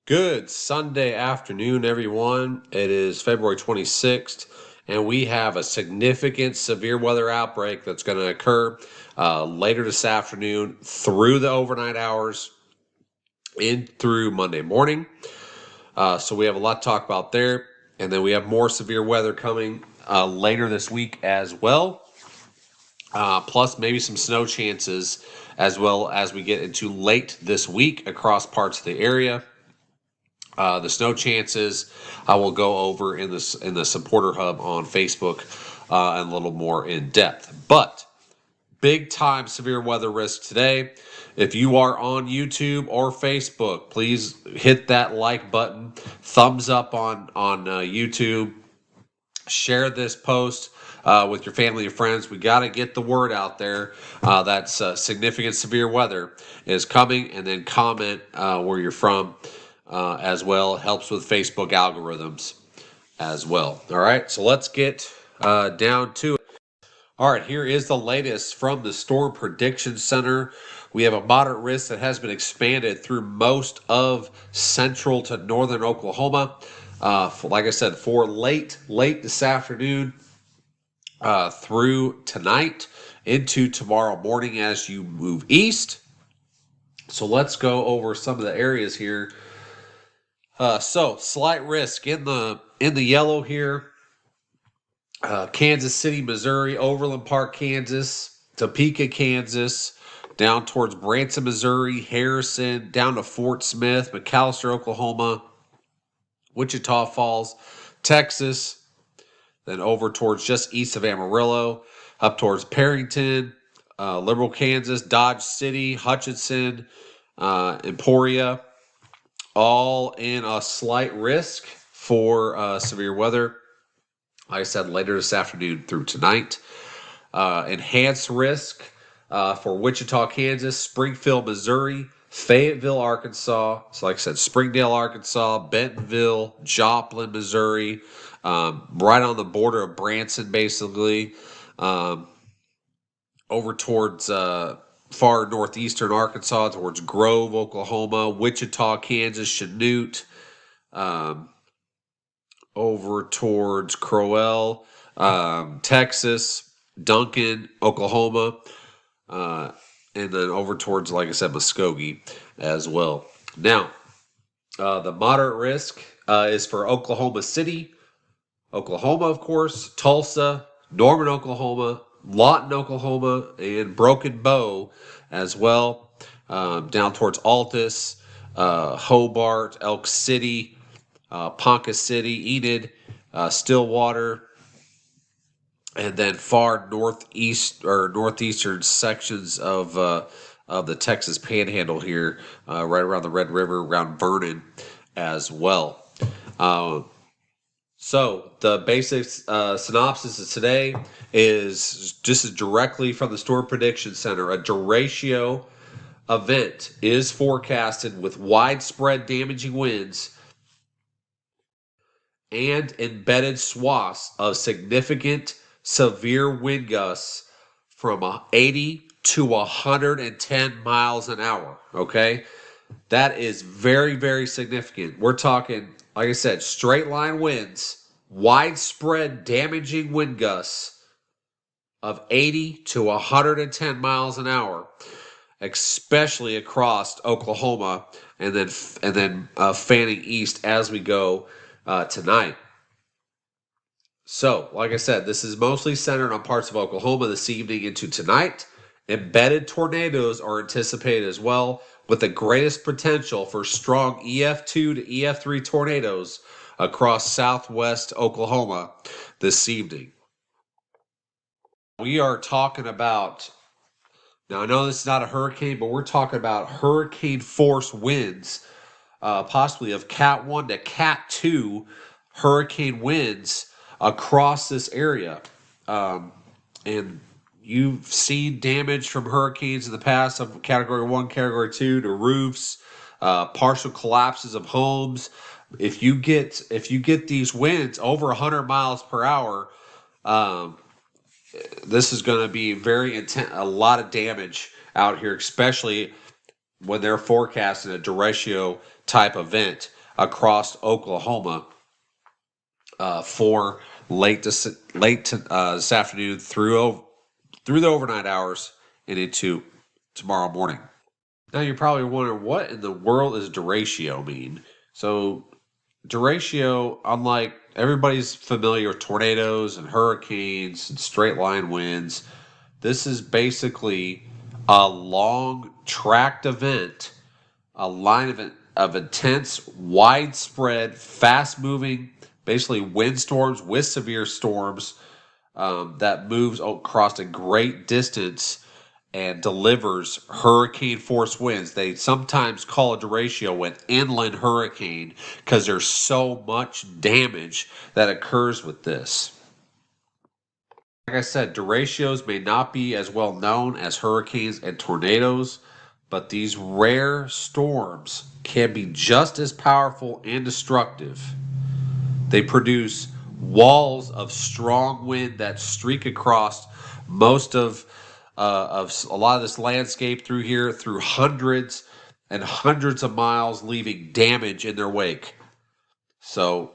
Good Sunday afternoon, everyone. It is February 26th, and we have a significant severe weather outbreak that's going to occur later this afternoon through the overnight hours in through Monday morning. So we have a lot to talk about there, and then we have more severe weather coming later this week as well. Plus maybe some snow chances as well as we get into late this week across parts of the area. The snow chances I will go over in the supporter hub on Facebook and a little more in depth. But big time severe weather risk today. If you are on YouTube or Facebook, please hit that like button, thumbs up on YouTube, share this post with your family and friends. We got to get the word out there that significant severe weather is coming, and then comment where you're from. As well. It helps with Facebook algorithms as well. All right, so let's get down to it. All right, here is the latest from the Storm Prediction Center. We have a moderate risk that has been expanded through most of central to northern Oklahoma. Like I said, for late this afternoon through tonight into tomorrow morning as you move east. So let's go over some of the areas here. So slight risk in the yellow here. Kansas City, Missouri, Overland Park, Kansas, Topeka, Kansas, down towards Branson, Missouri, Harrison, down to Fort Smith, McAllister, Oklahoma, Wichita Falls, Texas, then over towards just east of Amarillo, up towards Perryton, Liberal, Kansas, Dodge City, Hutchinson, Emporia, all in a slight risk for severe weather. Like I said, later this afternoon through tonight. Enhanced risk for Wichita, Kansas, Springfield, Missouri, Fayetteville, Arkansas. So like I said, Springdale, Arkansas, Bentonville, Joplin, Missouri, right on the border of Branson, basically. Over towards far northeastern Arkansas, towards Grove, Oklahoma, Wichita, Kansas, Chanute, over towards Crowell, Texas, Duncan, Oklahoma, and then over towards, like I said, Muskogee as well. Now, the moderate risk is for Oklahoma City, Oklahoma, of course, Tulsa, Norman, Oklahoma, Lawton, Oklahoma, and Broken Bow as well, down towards Altus, Hobart, Elk City, Ponca City, Enid, Stillwater, and then far northeast or northeastern sections of the Texas Panhandle here, right around the Red River, around Vernon as well. So the basic synopsis of today is just directly from the Storm Prediction Center. A derecho event is forecasted with widespread damaging winds and embedded swaths of significant severe wind gusts from 80 to 110 miles an hour. Okay, that is very, very significant. We're talking, like I said, straight line winds, widespread damaging wind gusts of 80 to 110 miles an hour, especially across Oklahoma, and then fanning east as we go tonight. So, like I said, this is mostly centered on parts of Oklahoma this evening into tonight. Embedded tornadoes are anticipated as well, with the greatest potential for strong EF2 to EF3 tornadoes across southwest Oklahoma this evening. We are talking about, now I know this is not a hurricane, but we're talking about hurricane force winds, possibly of Cat 1 to Cat 2 hurricane winds across this area. And you've seen damage from hurricanes in the past of Category 1, Category 2 to roofs, partial collapses of homes. If you get these winds over 100 miles per hour, this is going to be very intense, a lot of damage out here, especially when they're forecasting a derecho type event across Oklahoma for late to this afternoon through the overnight hours and into tomorrow morning. Now you're probably wondering, what in the world does derecho mean? So derecho, unlike everybody's familiar with tornadoes and hurricanes and straight line winds, this is basically a long tracked event, a line of intense, widespread, fast moving, basically windstorms with severe storms that moves across a great distance and delivers hurricane force winds. They sometimes call it derecho an inland hurricane because there's so much damage that occurs with this. Like I said, derechos may not be as well known as hurricanes and tornadoes, but these rare storms can be just as powerful and destructive. They produce walls of strong wind that streak across most of a lot of this landscape through here, through hundreds and hundreds of miles, leaving damage in their wake. So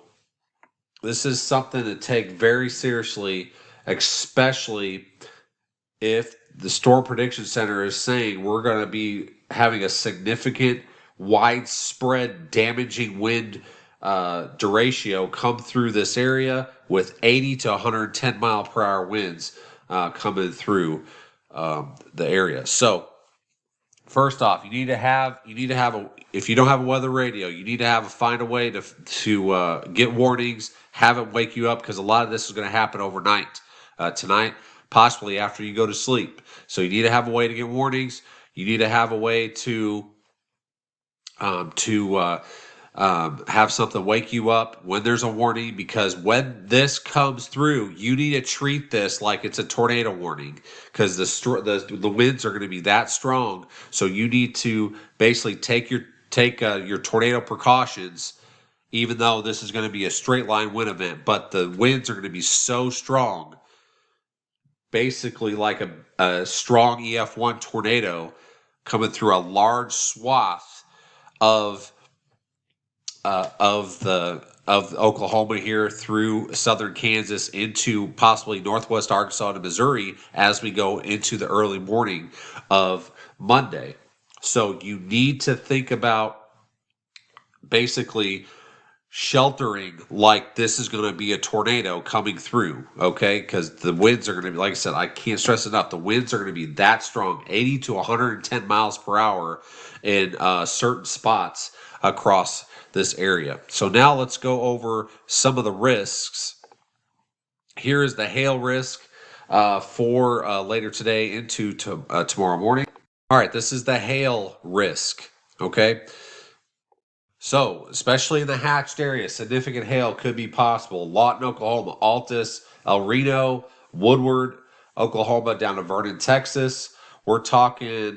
this is something to take very seriously, especially if the Storm Prediction Center is saying we're going to be having a significant, widespread, damaging wind derecho come through this area with 80 to 110 mile per hour winds coming through the area. So first off, you need to have a, if you don't have a weather radio, you need to find a way to get warnings, have it wake you up, because a lot of this is going to happen overnight, tonight, possibly after you go to sleep. So you need to have a way to get warnings. You need to have a way to have something wake you up when there's a warning, because when this comes through, you need to treat this like it's a tornado warning, because the winds are going to be that strong. So you need to basically take your tornado precautions, even though this is going to be a straight line wind event. But the winds are going to be so strong, basically like a strong EF1 tornado coming through a large swath of Oklahoma here, through southern Kansas, into possibly northwest Arkansas to Missouri as we go into the early morning of Monday. So you need to think about basically sheltering like this is going to be a tornado coming through, okay? Because the winds are going to be, like I said, I can't stress enough, the winds are going to be that strong, 80 to 110 miles per hour in certain spots across this area. So now let's go over some of the risks. Here is the hail risk for later today into tomorrow morning. All right, this is the hail risk, okay? So, especially in the hatched area, significant hail could be possible. Lawton, Oklahoma, Altus, El Reno, Woodward, Oklahoma, down to Vernon, Texas. We're talking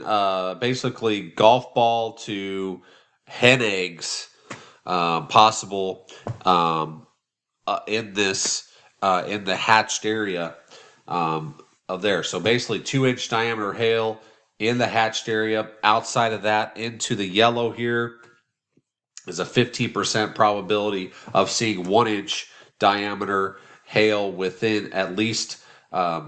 basically golf ball to hen eggs possible in the hatched area of there. So basically 2-inch diameter hail in the hatched area. Outside of that, into the yellow here, is a 15% probability of seeing 1-inch diameter hail within at least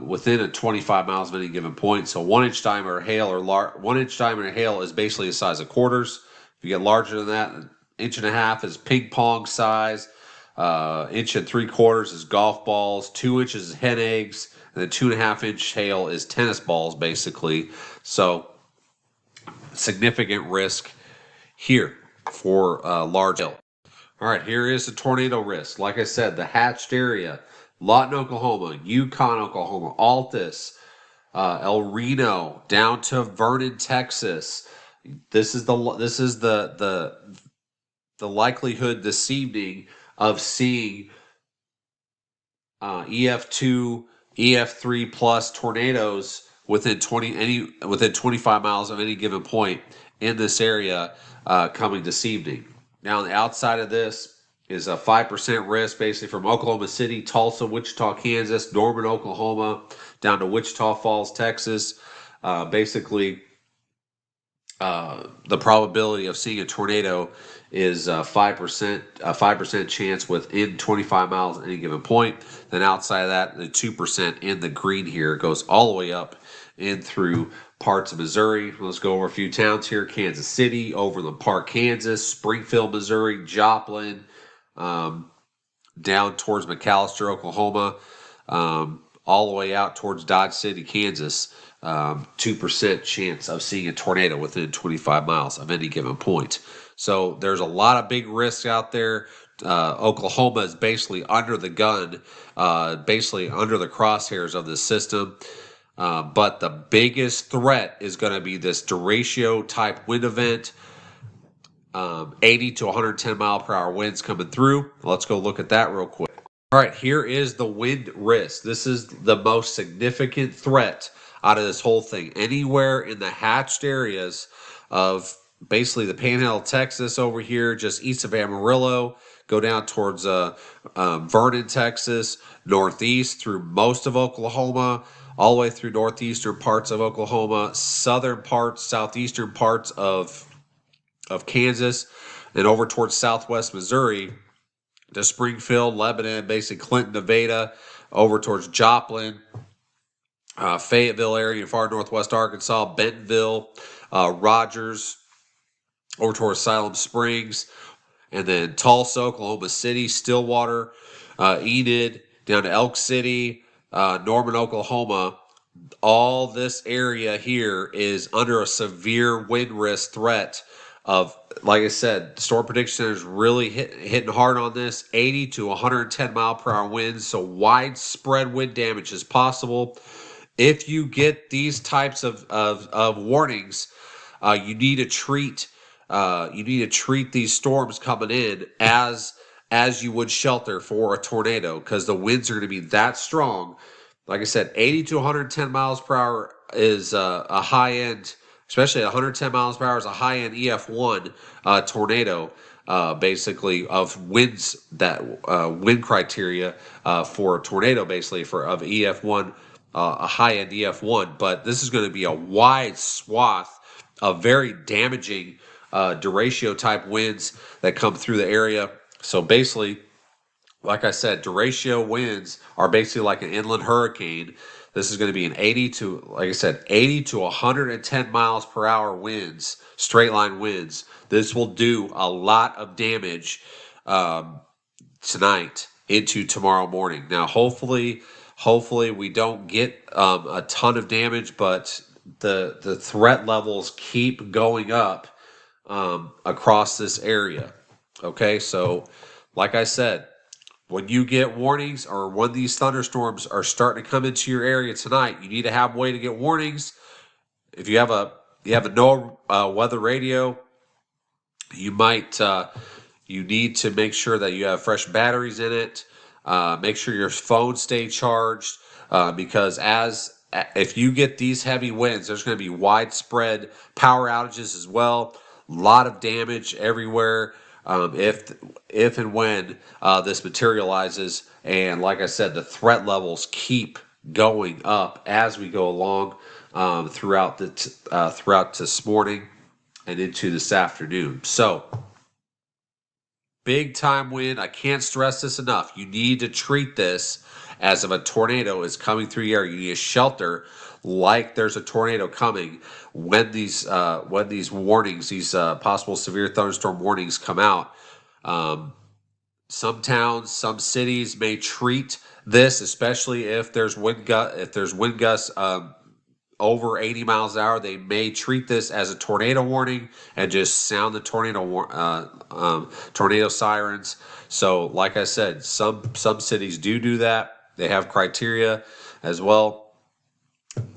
within a 25 miles of any given point. So 1-inch diameter hail, or 1-inch diameter hail, is basically the size of quarters. If you get larger than that, 1.5 inches is ping pong size. 1 3/4 is golf balls. 2 inches is hen eggs, and then 2.5-inch hail is tennis balls, basically. So significant risk here for large hail. All right, here is the tornado risk. Like I said, the hatched area: Lawton, Oklahoma, Yukon, Oklahoma, Altus, El Reno, down to Vernon, Texas. This is the likelihood this evening of seeing EF2, EF3 plus tornadoes within 25 miles of any given point in this area coming this evening. Now, on the outside of this is a 5% risk, basically from Oklahoma City, Tulsa, Wichita, Kansas, Norman, Oklahoma, down to Wichita Falls, Texas. Basically, the probability of seeing a tornado is 5%, a 5% chance within 25 miles at any given point. Then outside of that, the 2% in the green here goes all the way up in through parts of Missouri. Let's go over a few towns here: Kansas City, Overland Park, Kansas, Springfield, Missouri, Joplin, down towards McAllister, Oklahoma, all the way out towards Dodge City, Kansas. 2% chance of seeing a tornado within 25 miles of any given point. So there's a lot of big risks out there. Oklahoma is basically under the gun, basically under the crosshairs of this system. But the biggest threat is going to be this derecho type wind event. 80 to 110 mile per hour winds coming through. Let's go look at that real quick. All right, here is the wind risk. This is the most significant threat out of this whole thing. Anywhere in the hatched areas of basically the Panhandle of Texas over here, just east of Amarillo, go down towards Vernon, Texas, northeast through most of Oklahoma, all the way through northeastern parts of Oklahoma, southern parts, southeastern parts of Kansas, and over towards southwest Missouri to Springfield, Lebanon, basically Clinton, Nevada, over towards Joplin, Fayetteville area, far northwest Arkansas, Bentonville, Rogers, over towards Siloam Springs, and then Tulsa, Oklahoma City, Stillwater, Enid, down to Elk City, Norman, Oklahoma. All this area here is under a severe wind risk threat of, like I said, the Storm Prediction Center is really hitting hard on this, 80 to 110 mile per hour winds. So widespread wind damage is possible. If you get these types of warnings, you need to treat these storms coming in as you would shelter for a tornado, because the winds are going to be that strong. Like I said, 80 to 110 miles per hour is a high end, especially 110 miles per hour is a high end EF1 tornado, basically, of winds, that wind criteria for a tornado, basically, of EF1, a high end EF1. But this is going to be a wide swath of very damaging derecho type winds that come through the area. So basically, like I said, derecho winds are basically like an inland hurricane. This is going to be an 80 to 110 miles per hour winds, straight line winds. This will do a lot of damage tonight into tomorrow morning. Now, hopefully we don't get a ton of damage, but the threat levels keep going up across this area. Okay, so like I said, when you get warnings or when these thunderstorms are starting to come into your area tonight, you need to have a way to get warnings. If you have a NOAA weather radio, you need to make sure that you have fresh batteries in it. Make sure your phone stay charged, because if you get these heavy winds, there's going to be widespread power outages as well. A lot of damage everywhere. If and when this materializes, and like I said, the threat levels keep going up as we go along throughout this morning and into this afternoon. So big time wind. I can't stress this enough. You need to treat this as if a tornado is coming through your area. You need a shelter like there's a tornado coming when these warnings, these possible severe thunderstorm warnings come out. Some towns, some cities may treat this, especially if there's wind gusts over 80 miles an hour. They may treat this as a tornado warning and just sound the tornado sirens. So, like I said, some cities do that. They have criteria as well.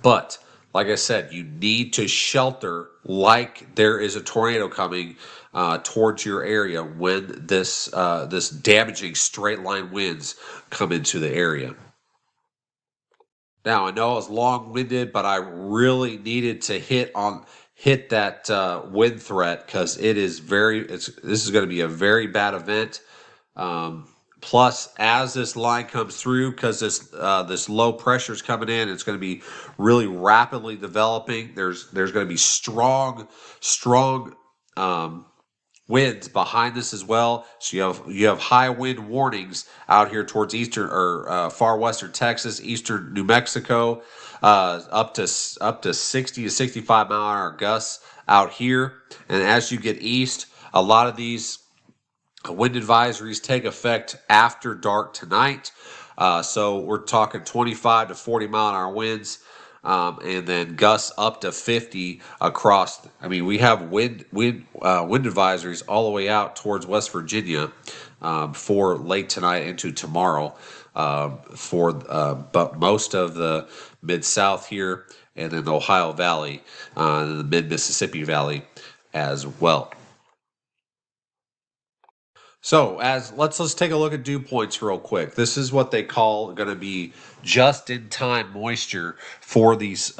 But like I said, you need to shelter like there is a tornado coming towards your area when this damaging straight line winds come into the area. Now, I know I was long-winded, but I really needed to hit that wind threat, because this is going to be a very bad event. Plus, as this line comes through, because this low pressure is coming in, it's going to be really rapidly developing. There's going to be strong um, winds behind this as well. So you have high wind warnings out here towards eastern or far western Texas, eastern New Mexico, up to 60 to 65 mile an hour gusts out here. And as you get east, a lot of these wind advisories take effect after dark tonight. So we're talking 25 to 40 mile an hour winds, and then gusts up to 50 across. I mean, we have wind advisories all the way out towards West Virginia for late tonight into tomorrow. But most of the mid South here, and then the Ohio Valley, and the mid Mississippi Valley as well. So as let's take a look at dew points real quick. This is what they call going to be just in time moisture for these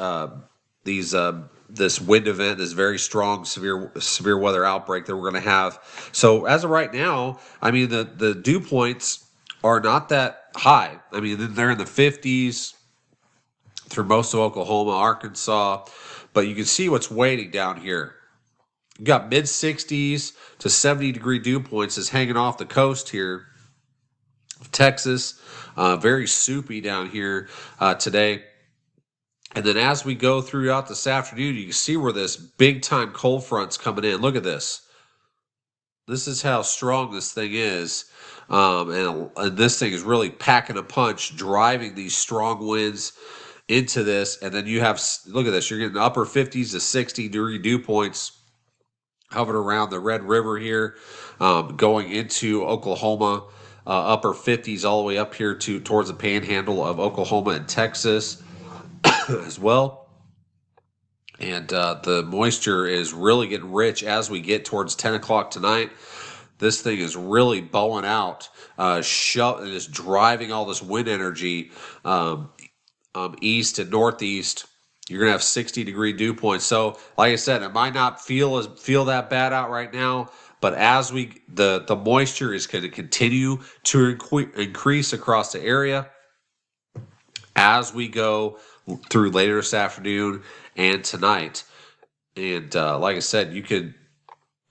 this wind event, this very strong severe weather outbreak that we're going to have. So as of right now, I mean the dew points are not that high. I mean they're in the 50s through most of Oklahoma, Arkansas, but you can see what's waiting down here. You got mid 60s to 70-degree dew points is hanging off the coast here of Texas. Very soupy down here today. And then as we go throughout this afternoon, you can see where this big-time cold front's coming in. Look at this. This is how strong this thing is. And this thing is really packing a punch, driving these strong winds into this. And then you have, look at this, you're getting upper 50s to 60-degree dew points hovering around the Red River here, going into Oklahoma, upper 50s all the way up here towards the panhandle of Oklahoma and Texas as well. And the moisture is really getting rich as we get towards 10 o'clock tonight. This thing is really bowing out, and is driving all this wind energy east and northeast. You're gonna have 60-degree dew points. So, like I said, it might not feel that bad out right now, but as the moisture is going to continue to increase across the area as we go through later this afternoon and tonight. And like I said, you could,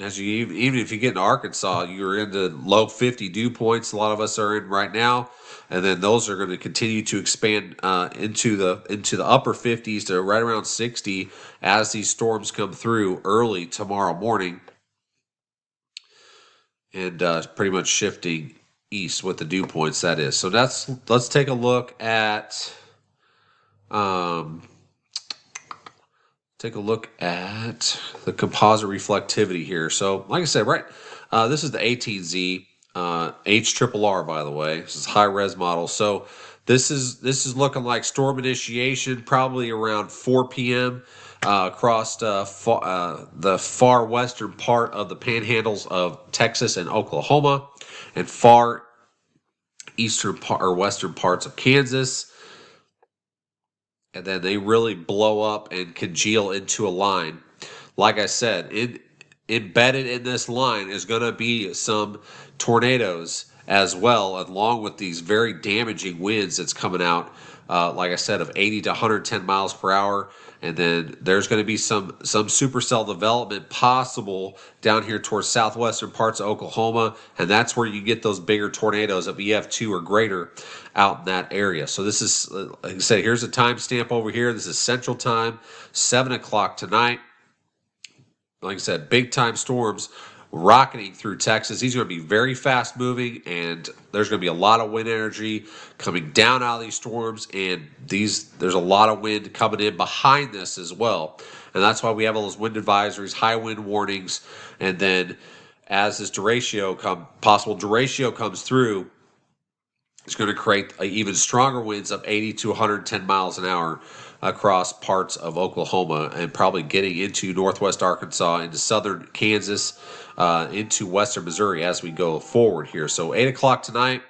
even if you get in Arkansas, you're into low 50 dew points. A lot of us are in right now, and then those are going to continue to expand into the upper 50s to right around 60 as these storms come through early tomorrow morning, and pretty much shifting east with the dew points. That is. So let's take a look at. Take a look at the composite reflectivity here. So, like I said, this is the 18Z HRRR, by the way. This is high res model. So this is looking like storm initiation probably around 4 p.m. Across the far western part of the panhandles of Texas and Oklahoma, and far eastern or western parts of Kansas. And then they really blow up and congeal into a line. Like I said, embedded in this line is going to be some tornadoes as well, along with these very damaging winds that's coming out, like I said, of 80 to 110 miles per hour. And then there's going to be some supercell development possible down here towards southwestern parts of Oklahoma, and that's where you get those bigger tornadoes of EF2 or greater out in that area. So this is, like I said, here's a timestamp over here. This is Central Time, 7 o'clock tonight. Like I said, big time storms rocketing through Texas. These are going to be very fast moving, and there's going to be a lot of wind energy coming down out of these storms, and there's a lot of wind coming in behind this as well. And that's why we have all those wind advisories, high wind warnings, and then as this possible derecho comes through, it's going to create even stronger winds of 80 to 110 miles an hour across parts of Oklahoma, and probably getting into northwest Arkansas, into southern Kansas, into western Missouri as we go forward here. So 8 o'clock tonight,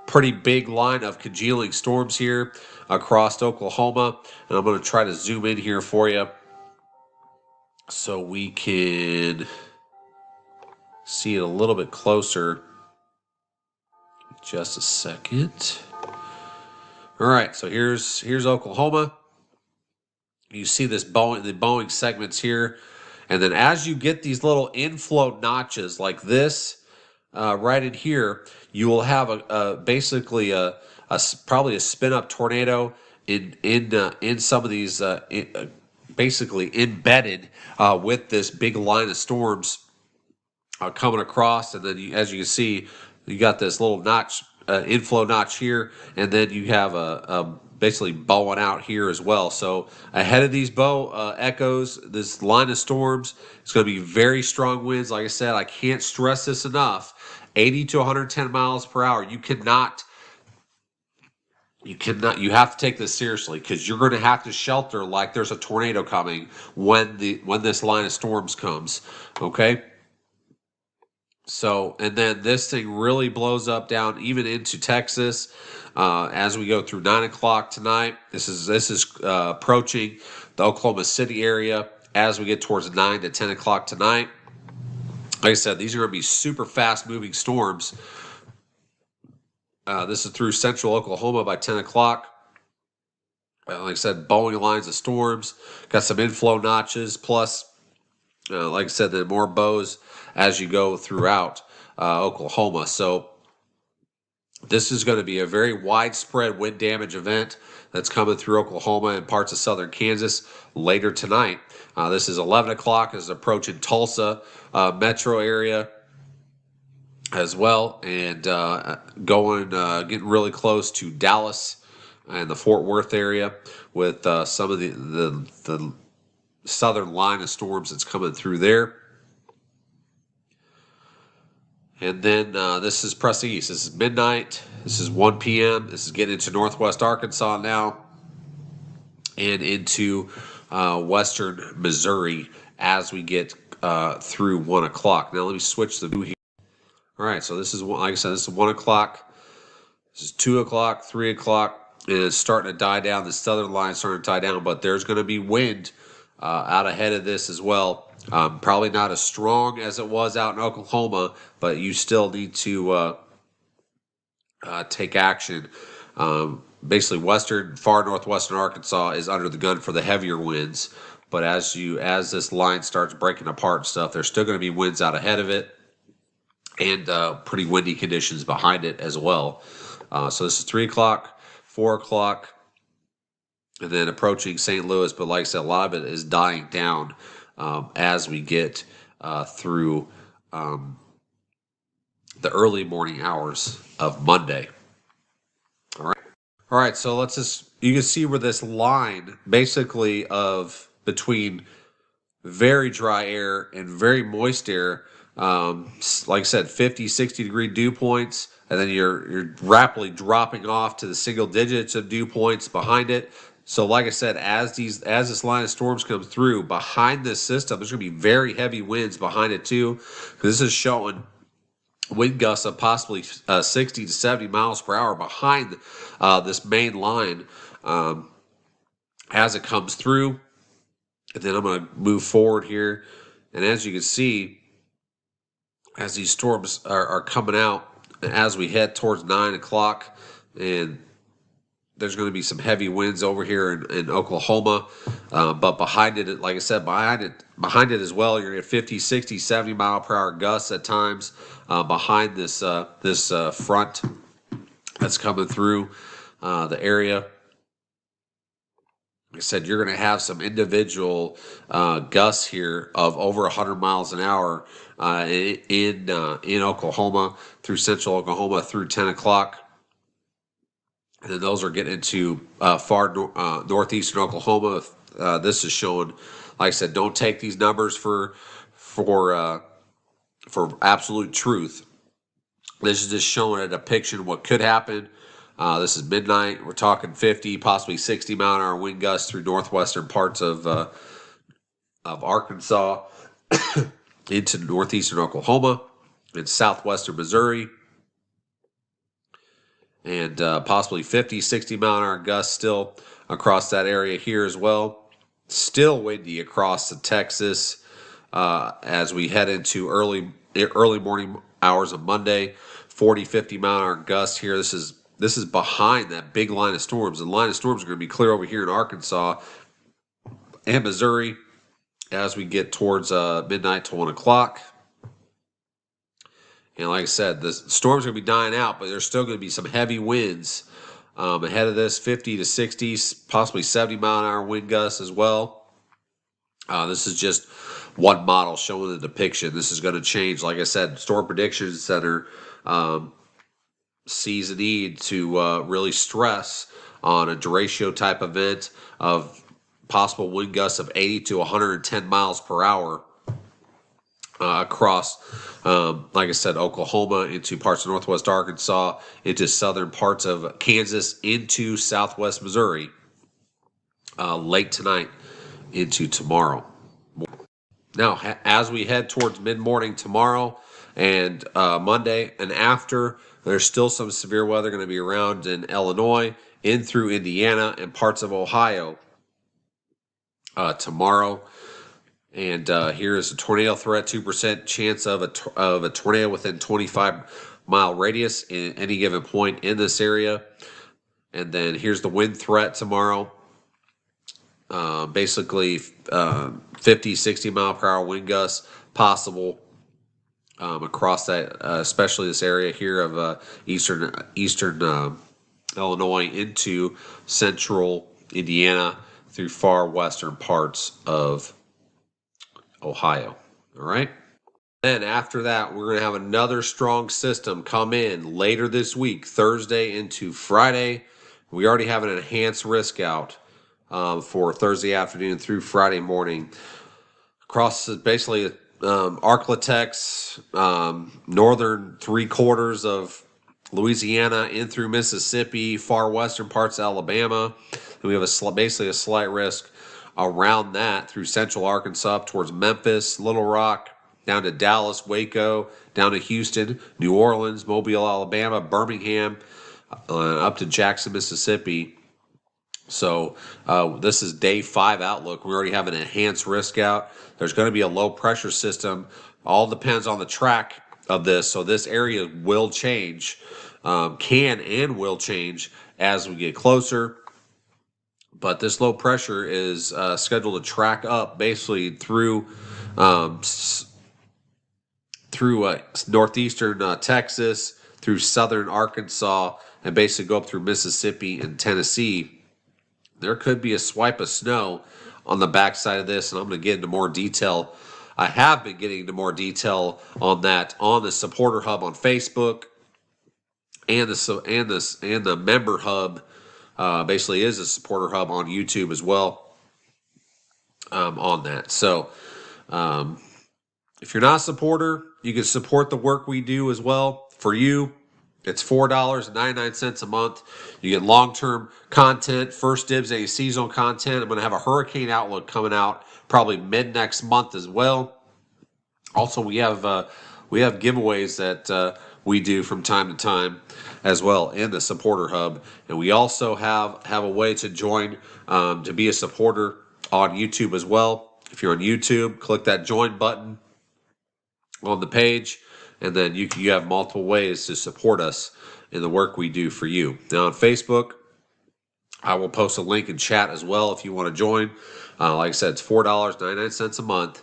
pretty big line of congealing storms here across Oklahoma. And I'm going to try to zoom in here for you so we can see it a little bit closer. Just a second. All right, so here's Oklahoma. You see the Boeing segments here, and then as you get these little inflow notches like this, right in here, you will have basically probably a spin up tornado in some of these basically embedded with this big line of storms coming across, and then as you can see, you got this little notch, inflow notch here, and then you have a basically bowing out here as well. So ahead of these bow echoes, this line of storms, it's going to be very strong winds. Like I said, I can't stress this enough. 80 to 110 miles per hour. You have to take this seriously, because you're going to have to shelter like there's a tornado coming when this line of storms comes. Okay. So, and then this thing really blows up down even into Texas as we go through 9 o'clock tonight. This is approaching the Oklahoma City area as we get towards 9 to 10 o'clock tonight. Like I said, these are going to be super fast moving storms. This is through central Oklahoma by 10 o'clock. Like I said, Boeing lines of storms, got some inflow notches, plus, like I said, then more bows as you go throughout Oklahoma. So this is going to be a very widespread wind damage event that's coming through Oklahoma and parts of southern Kansas later tonight. This is 11 o'clock. This is approaching Tulsa metro area as well, and getting really close to Dallas and the Fort Worth area with some of the southern line of storms that's coming through there. And then this is pressing east. This is midnight. This is 1 p.m. This is getting into northwest Arkansas now and into western Missouri as we get through 1 o'clock. Now let me switch the view here. All right, so this is, like I said, this is 1 o'clock. This is 2 o'clock, 3 o'clock. And it's starting to die down. The southern line is starting to die down, but there's going to be wind out ahead of this as well. Probably not as strong as it was out in Oklahoma, but you still need to take action. Basically, far northwestern Arkansas is under the gun for the heavier winds. But as this line starts breaking apart and stuff, there's still going to be winds out ahead of it, and pretty windy conditions behind it as well. So this is 3 o'clock, 4 o'clock, and then approaching St. Louis. But like I said, a lot of it is dying down as we get through the early morning hours of Monday. All right, so you can see where this line basically of between very dry air and very moist air, like I said, 50, 60 degree dew points, and then you're rapidly dropping off to the single digits of dew points behind it. So like I said, as this line of storms come through behind this system, there's going to be very heavy winds behind it too. This is showing wind gusts of possibly 60 to 70 miles per hour behind this main line as it comes through. And then I'm going to move forward here. And as you can see, as these storms are coming out, as we head towards 9 o'clock, and there's going to be some heavy winds over here in Oklahoma. But behind it, like I said, behind it as well, you're going to get 50, 60, 70 mile per hour gusts at times behind this front that's coming through the area. Like I said, you're going to have some individual gusts here of over 100 miles an hour in Oklahoma, through central Oklahoma through 10 o'clock. And then those are getting into far northeastern Oklahoma. This is showing, like I said, don't take these numbers for absolute truth. This is just showing a depiction of what could happen. This is midnight. We're talking 50, possibly 60 mile an hour wind gusts through northwestern parts of Arkansas into northeastern Oklahoma and southwestern Missouri. And possibly 50, 60 mile an hour gusts still across that area here as well. Still windy across the Texas as we head into early morning hours of Monday. 40, 50 mile an hour gusts here. This is behind that big line of storms. The line of storms are going to be clear over here in Arkansas and Missouri as we get towards midnight to 1 o'clock. And like I said, the storm's going to be dying out, but there's still going to be some heavy winds ahead of this, 50 to 60, possibly 70 mile an hour wind gusts as well. This is just one model showing the depiction. This is going to change. Like I said, Storm Prediction Center sees a need to really stress on a derecho type event of possible wind gusts of 80 to 110 miles per hour across, like I said, Oklahoma into parts of northwest Arkansas, into southern parts of Kansas, into southwest Missouri, late tonight into tomorrow. Now, as we head towards mid-morning tomorrow and Monday and after, there's still some severe weather going to be around in Illinois, in through Indiana, and parts of Ohio tomorrow. And here is a tornado threat, 2% chance of a tornado within 25-mile radius in any given point in this area. And then here's the wind threat tomorrow. Basically 50, 60 mile per hour wind gusts possible across that, especially this area here of eastern Illinois into central Indiana through far western parts of Ohio. All right. Then after that, we're going to have another strong system come in later this week, Thursday into Friday. We already have an enhanced risk out for Thursday afternoon through Friday morning across basically Arklatex, northern 3/4 of Louisiana in through Mississippi, far western parts of Alabama. And we have basically a slight risk around that through central Arkansas up towards Memphis, Little Rock, down to Dallas, Waco, down to Houston, New Orleans, Mobile, Alabama, Birmingham, up to Jackson, Mississippi. So this is day 5 outlook. We already have an enhanced risk out. There's going to be a low pressure system. All depends on the track of this. So this area will change, can and will change as we get closer. But this low pressure is scheduled to track up basically through northeastern Texas, through southern Arkansas, and basically go up through Mississippi and Tennessee. There could be a swipe of snow on the backside of this, and I'm going to get into more detail. I have been getting into more detail on that on the supporter hub on Facebook, and the member hub. Basically is a supporter hub on YouTube as well on that. So if you're not a supporter, you can support the work we do as well. For you, it's $4.99 a month. You get long-term content, first dibs, any seasonal content. I'm going to have a hurricane outlook coming out probably mid-next month as well. Also, we have giveaways that we do from time to time as well in the supporter hub. And we also have a way to join, to be a supporter on YouTube as well. If you're on YouTube, click that join button on the page, and then you have multiple ways to support us in the work we do for you. Now on Facebook, I will post a link in chat as well if you want to join. Like I said, it's $4.99 a month.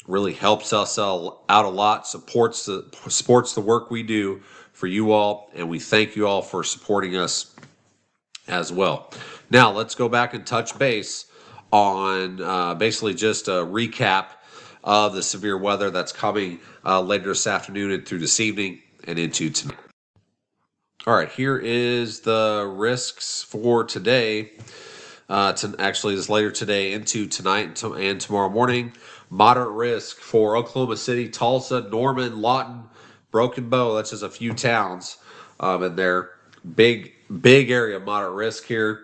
Really helps us out a lot, supports the work we do for you all, and we thank you all for supporting us as well. Now let's go back and touch base on basically just a recap of the severe weather that's coming later this afternoon and through this evening and into tonight. All right, here is the risks for today. Actually, this later today into tonight and tomorrow morning. Moderate risk for Oklahoma City, Tulsa, Norman, Lawton, Broken Bow. That's just a few towns in there. Big area of moderate risk here.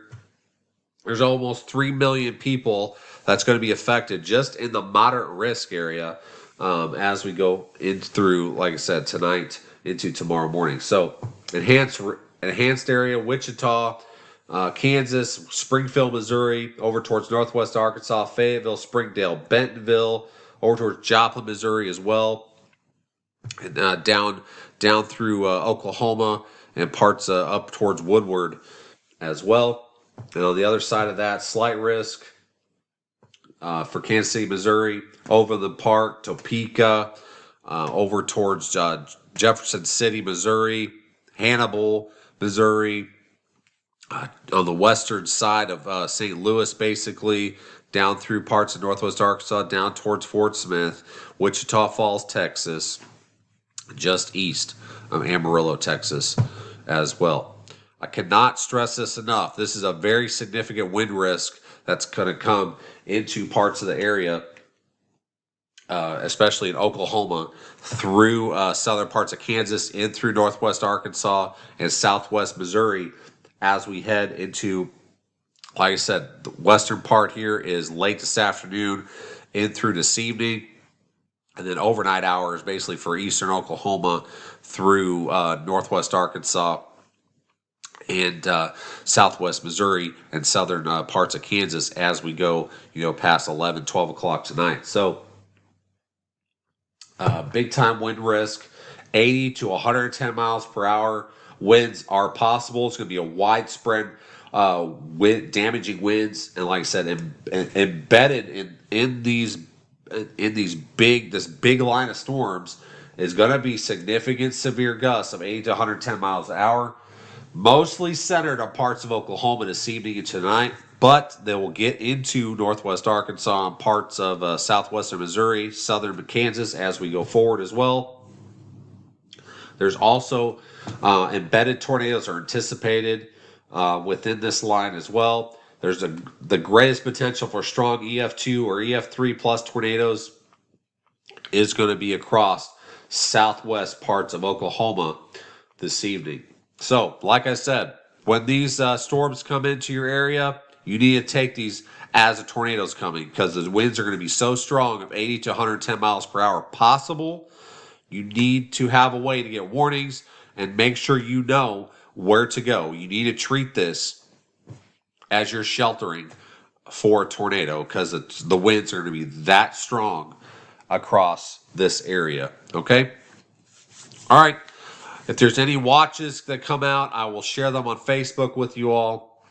There's almost 3 million people that's going to be affected just in the moderate risk area as we go in through, like I said, tonight into tomorrow morning. So enhanced area, Wichita, Kansas, Springfield, Missouri, over towards northwest Arkansas, Fayetteville, Springdale, Bentonville, over towards Joplin, Missouri as well. and down through Oklahoma and parts up towards Woodward as well. And on the other side of that, slight risk for Kansas City, Missouri, Overland Park, Topeka, over towards Jefferson City, Missouri, Hannibal, Missouri, on the western side of St. Louis, basically, down through parts of northwest Arkansas, down towards Fort Smith, Wichita Falls, Texas, just east of Amarillo, Texas, as well. I cannot stress this enough. This is a very significant wind risk that's going to come into parts of the area, especially in Oklahoma, through southern parts of Kansas, in through northwest Arkansas and southwest Missouri, as we head into, like I said, the western part here is late this afternoon in through this evening, and then overnight hours basically for eastern Oklahoma through northwest Arkansas and southwest Missouri and southern parts of Kansas as we go, past 11, 12 o'clock tonight. So big time wind risk, 80 to 110 miles per hour. Winds are possible. It's going to be a widespread damaging winds, and like I said, embedded in this big line of storms is going to be significant severe gusts of 80 to 110 miles an hour, mostly centered on parts of Oklahoma this evening and tonight, but they will get into northwest Arkansas and parts of southwestern Missouri, southern Kansas as we go forward as well. There's also embedded tornadoes are anticipated within this line as well. There's the greatest potential for strong EF2 or EF3 plus tornadoes is going to be across southwest parts of Oklahoma this evening. So, like I said, when these storms come into your area, you need to take these as a tornado's coming, because the winds are going to be so strong of 80 to 110 miles per hour possible. You need to have a way to get warnings and make sure you know where to go. You need to treat this as you're sheltering for a tornado, because the winds are going to be that strong across this area. Okay? All right. If there's any watches that come out, I will share them on Facebook with you all.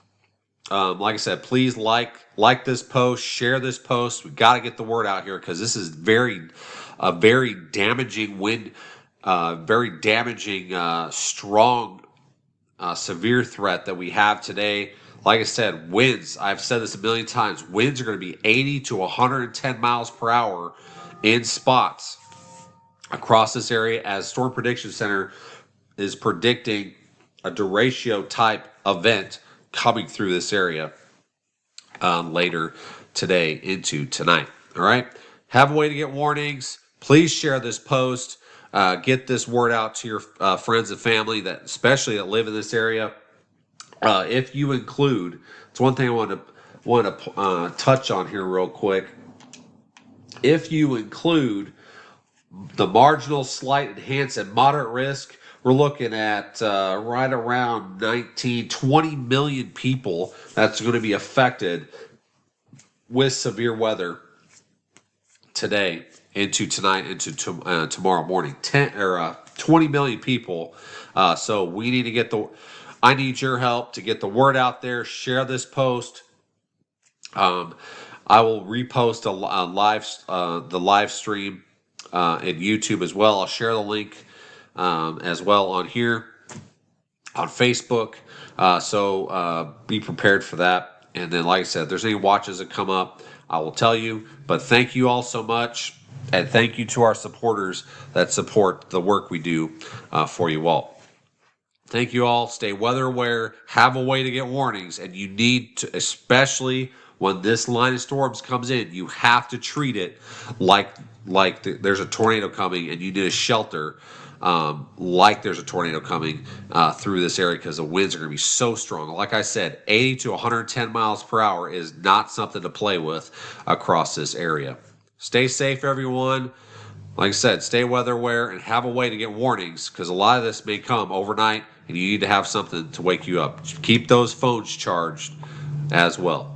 Like I said, please like this post, share this post. We got to get the word out here, because this is a very damaging wind, very damaging, strong, severe threat that we have today. Like I said, winds, I've said this a million times, winds are going to be 80 to 110 miles per hour in spots across this area, as Storm Prediction Center is predicting a derecho type event coming through this area later today into tonight. All right. Have a way to get warnings. Please share this post. Get this word out to your friends and family, especially that live in this area. If you include, it's one thing I want to touch on here real quick. If you include the marginal, slight, enhanced, and moderate risk, we're looking at right around 20 million people that's going to be affected with severe weather today into tonight into tomorrow morning. 20 million people. So we need to I need your help to get the word out there. Share this post. I will repost the live stream in YouTube as well. I'll share the link as well on here on Facebook. So be prepared for that. And then, like I said, if there's any watches that come up, I will tell you. But thank you all so much. And thank you to our supporters that support the work we do for you all. Thank you all. Stay weather aware. Have a way to get warnings. And you need to, especially when this line of storms comes in, you have to treat it like there's a tornado coming, and you need a shelter like there's a tornado coming through this area, because the winds are going to be so strong. Like I said, 80 to 110 miles per hour is not something to play with across this area. Stay safe, everyone. Like I said, stay weather aware and have a way to get warnings, because a lot of this may come overnight, and you need to have something to wake you up. Keep those phones charged as well.